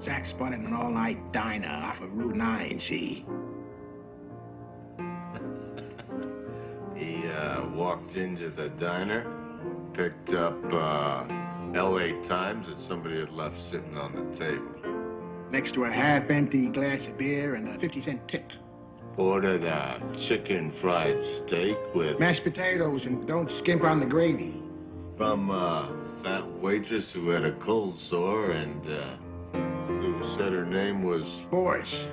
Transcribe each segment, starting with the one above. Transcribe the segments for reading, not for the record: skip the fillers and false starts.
Jack spotted an all-night diner off of Route 9, see? He walked into the diner, picked up L.A. Times that somebody had left sitting on the table. Next to a half-empty glass of beer and a 50-cent tip. Ordered a chicken fried steak with... Mashed potatoes, and don't skimp on the gravy. From a fat waitress who had a cold sore and who said her name was... Boris.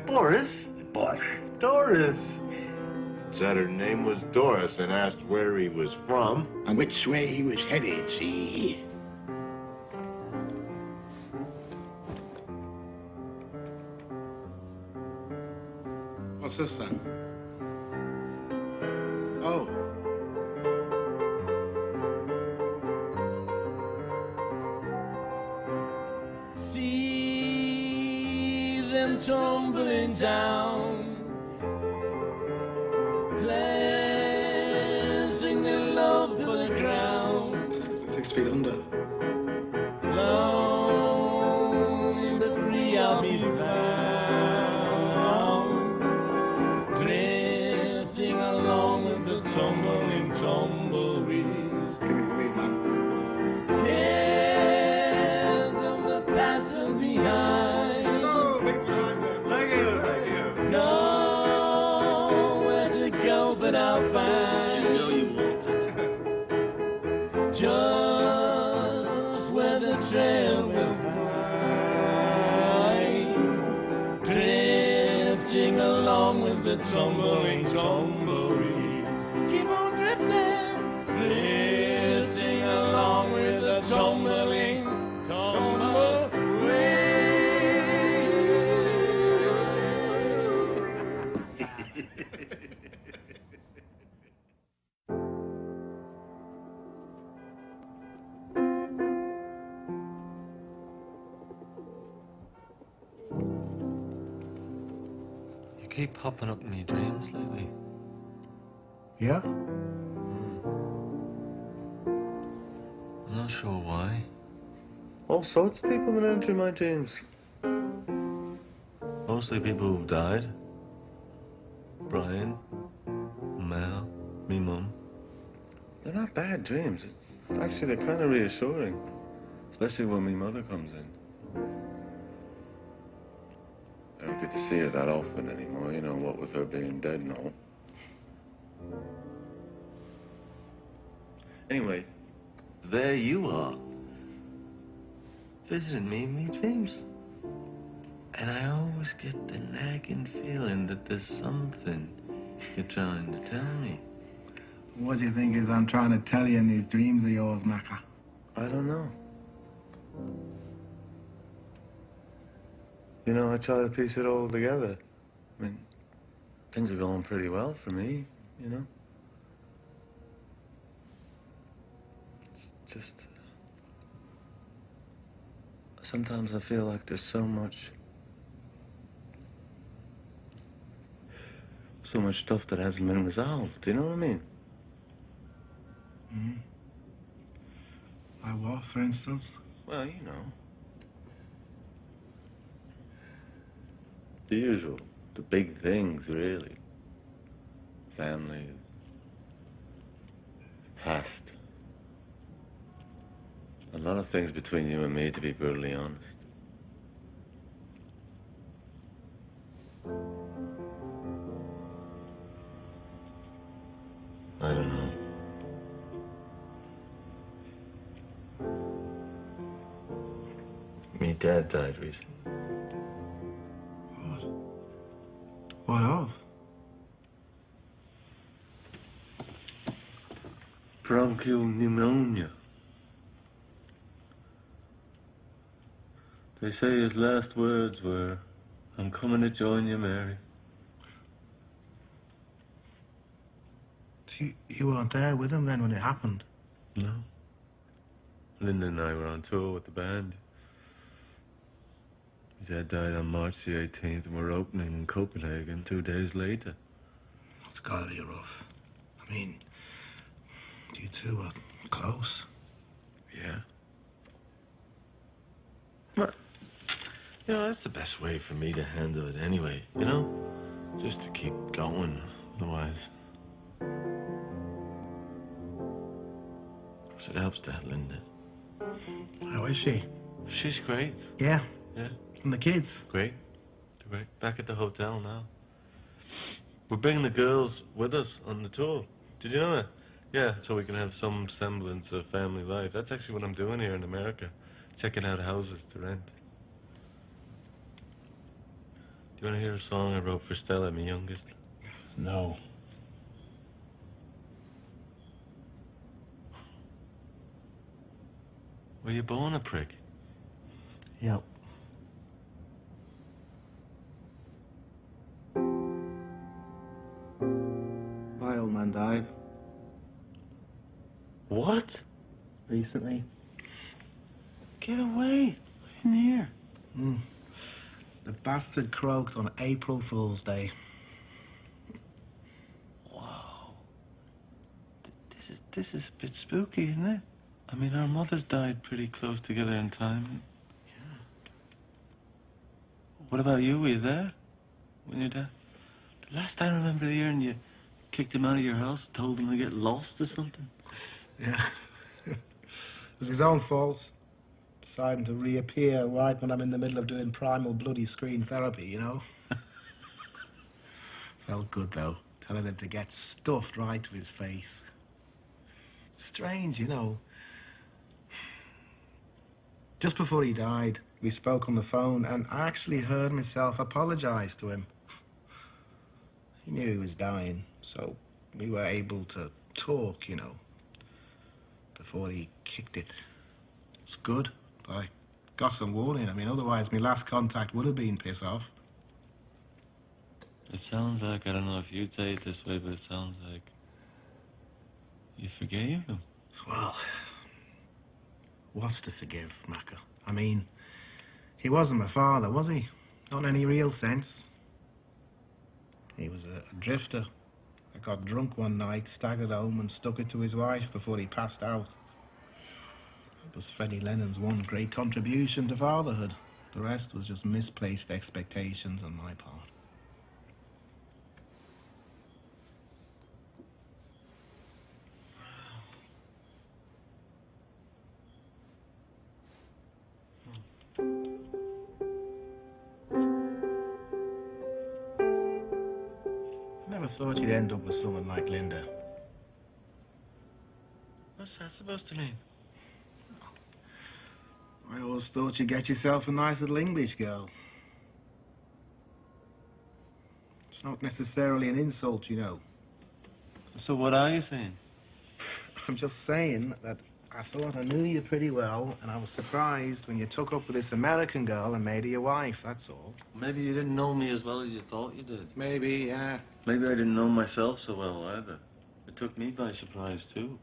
Boris? Boris. Doris. Said her name was Doris and asked where he was from. And which way he was headed, see? What's this then? Oh. See them tumbling down, placing their love to the ground. This is the 6 feet under. Lonely but free I'll be found, drifting along with the tumbling tumbleweeds. Give me the weed, man. Head from the passing behind. Oh, big man. Thank you, thank you. Nowhere to go but I'll find. No, you won't. Just where the trail will find, drifting along with the tumbling tumbleweeds. Keep on drifting, drifting along with the tumbling tumbleweeds. You keep popping up in my dreams lately. Yeah? I'm not sure why. All sorts of people have been entering my dreams. Mostly people who've died. Brian, Mel, me mum. They're not bad dreams. Actually, they're kind of reassuring. Especially when my mother comes in. I don't get to see her that often anymore, you know, what with her being dead and all. Anyway, There you are. Visiting me in my dreams. And I always get the nagging feeling that there's something you're trying to tell me. What do you think is I'm trying to tell you in these dreams of yours, Macca? I don't know. You know, I try to piece it all together. I mean, things are going pretty well for me, you know? It's just... Sometimes I feel like there's so much stuff that hasn't been resolved, do you know what I mean? Mm-hmm. Like what, for instance? Well, you know. The usual. The big things, really. Family. The past. A lot of things between you and me, to be brutally honest. I don't know. My dad died recently. What? What of? Bronchial pneumonia. They say his last words were, "I'm coming to join you, Mary." So you weren't there with him then when it happened? No. Linda and I were on tour with the band. His dad died on March the 18th, and we're opening in Copenhagen 2 days later. That's gotta be rough. I mean, you two were close. Yeah. Well, You know, that's the best way for me to handle it anyway, you know? Just to keep going, otherwise. Of course, it helps to have Linda. How is she? She's great. Yeah. Yeah, And the kids? great. They're great. Back at the hotel now. We're bringing the girls with us on the tour. Did you know that? Yeah, so we can have some semblance of family life. That's actually what I'm doing here in America. Checking out houses to rent. Do you want to hear a song I wrote for Stella, my youngest? No. Were you born a prick? Yep. My old man died What? recently. Get away. In here. The bastard croaked on April Fool's Day. Wow. This is a bit spooky, isn't it? I mean, our mothers died pretty close together in time. Yeah. What about you? Were you there when your dad? The last I remember hearing, you kicked him out of your house, told him to get lost or something. Yeah. It was his own fault. Deciding to reappear right when I'm in the middle of doing primal bloody screen therapy, you know? Felt good, though, telling him to get stuffed right to his face. Strange, you know. Just before he died, we spoke on the phone, and I actually heard myself apologize to him. He knew he was dying, so we were able to talk, you know, before he kicked it. It's good, but I got some warning. I mean, otherwise my last contact would have been piss off. It sounds like, I don't know if you'd say it this way, but it sounds like you forgave him. Well, what's to forgive, Macca? I mean, he wasn't my father, was he? Not in any real sense. He was a drifter. I got drunk one night, staggered home, and stuck it to his wife before he passed out. It was Freddie Lennon's one great contribution to fatherhood. The rest was just misplaced expectations on my part. Never thought you'd end up with someone like Linda. What's that supposed to mean? I always thought you'd get yourself a nice little English girl. It's not necessarily an insult, you know. So what are you saying? I'm just saying that I thought I knew you pretty well, and I was surprised when you took up with this American girl and made her your wife, that's all. Maybe you didn't know me as well as you thought you did. Maybe, yeah. Maybe I didn't know myself so well either. It took me by surprise, too.